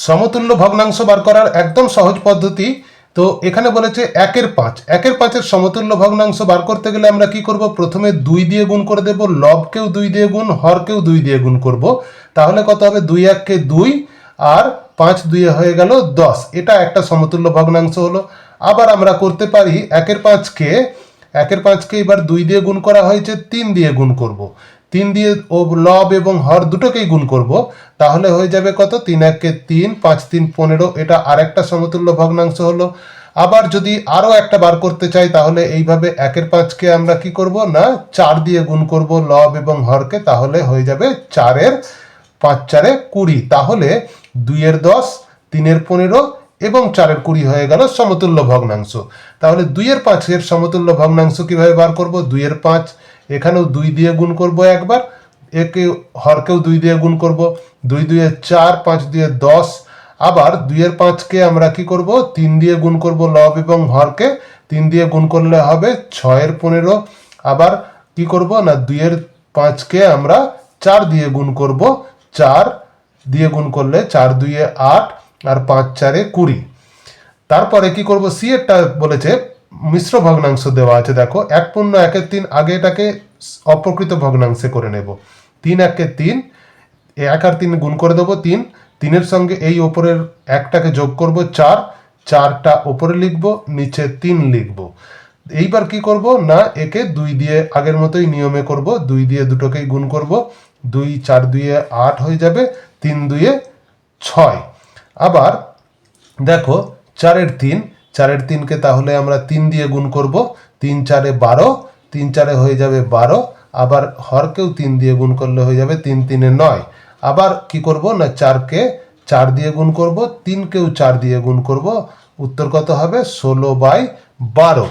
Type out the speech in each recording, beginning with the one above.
সমতুল্য ভগ্নাংশ বার করার একদম সহজ পদ্ধতি। তো এখানে বলেছে 1/5, 1/5 সমতুল্য ভগ্নাংশ বার করতে গেলে আমরা কি করব, প্রথমে 2 দিয়ে গুণ করে দেব, লবকেও 2 দিয়ে গুণ, হরকেও 2 দিয়ে গুণ করব। তাহলে কত হবে, 2 1 2 আর 5 2 হয়ে গেল 10। এটা একটা সমতুল্য ভগ্নাংশ হলো। আবার আমরা করতে পারি 1/5কে এবার 2 দিয়ে গুণ করা হয়েছে, 3 দিয়ে গুণ করব। 3 দিয়ে ও লব এবং হর দুটোকেই গুণ করব, তাহলে হয়ে যাবে কত, 3 1 3, 5 3 15। এটা আরেকটা সমতুল্য ভগ্নাংশ হলো। আবার যদি আরো একটা বার করতে চাই, তাহলে এইভাবে 1/5কে আমরা কি করব না 4 দিয়ে গুণ করব লব এবং হরকে, তাহলে হয়ে যাবে 4 5 4 20। তাহলে 2 10, 3 15 এবং 4 20 হয়ে গেল সমতুল্য ভগ্নাংশ। তাহলে 2/5 সমতুল্য ভগ্নাংশ কিভাবে বার করব, 2/5 এখানেও 2 দিয়ে গুণ করব একবার, একে হরকেও 2 দিয়ে গুণ করব, 2 2 4, 5 2 10। আবার 2/5কে আমরা কি করব, 3 দিয়ে গুণ করব লব এবং হরকে, 3 দিয়ে গুণ করলে হবে 6 15। আবার কি করব না 2/5কে আমরা 4 দিয়ে গুণ করব, 4 দিয়ে গুণ করলে 4 2 8 আর 5 4 20। তারপরে কি করব, সি এরটা বলেছে মিশ্র ভগ্নাংশ দেওয়া আছে, দেখো 1/3, আগে এটাকে অপ্রকৃত ভগ্নাংশে করে নেব। 3 1 3, 1 আর 3 গুণ করে দেবো 3, 3-এর সঙ্গে এই ওপরের একটাকে যোগ করব 4, 4টা ওপরে লিখবো, নিচে 3 লিখবো। এইবার কি করব না একে 2 দিয়ে আগের মতোই নিয়মে করব, 2 দিয়ে দুটোকেই গুণ করব, 2 4 2 8 হয়ে যাবে, 3 2 6। আবার দেখো 4/3, 3কে তাহলে আমরা 3 দিয়ে গুণ করব, 3 4 12, 3 4 হয়ে যাবে 12। আবার হরকেও 3 দিয়ে গুণ করলে হয়ে যাবে 3 3 9। আবার কি করব না 4কে 4 দিয়ে গুণ করব, 3কেও 4 দিয়ে গুণ করব, উত্তর কত হবে 16/12।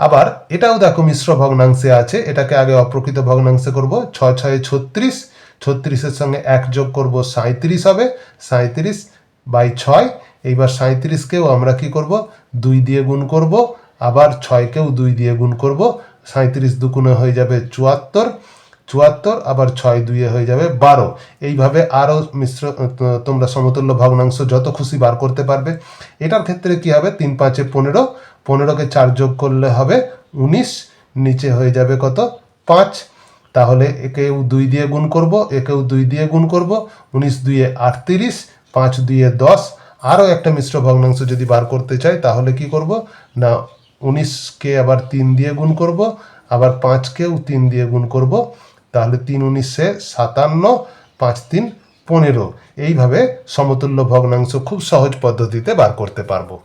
আবার এটাও দেখো মিশ্র ভগ্নাংশে আছে, এটাকে আগে অপ্রকৃত ভগ্নাংশে করব। 6 6 36, 36-এর সঙ্গে 1 যোগ করব 37 হবে, 37/6। এইবার 37কেও আমরা কি করব, 2 দিয়ে গুণ করব, আবার 6কেও 2 দিয়ে গুণ করব, 37 দুগুণে হয়ে যাবে 74, 74 আবার 6 2 হয়ে যাবে 12। এইভাবে আরও মিশ্র তোমরা সমতুল্য ভগ্নাংশ যত খুশি বার করতে পারবে। এটার ক্ষেত্রে কি হবে, 3 5 15, 15কে 4 যোগ করলে হবে 19, নিচে হয়ে যাবে কত 5। তাহলে একেও 2 দিয়ে গুণ করব, একেও 2 দিয়ে গুণ করব, 19 2 38, 5 2 10। আরও একটা মিশ্র ভগ্নাংশ যদি বার করতে চাই, তাহলে কি করব না 19কে আবার 3 দিয়ে গুণ করব, আবার 5কেও 3 দিয়ে গুণ করব, তাহলে 3 19 57, 5 3 15। এইভাবে সমতুল্য ভগ্নাংশ খুব সহজ পদ্ধতিতে বার করতে পারবো।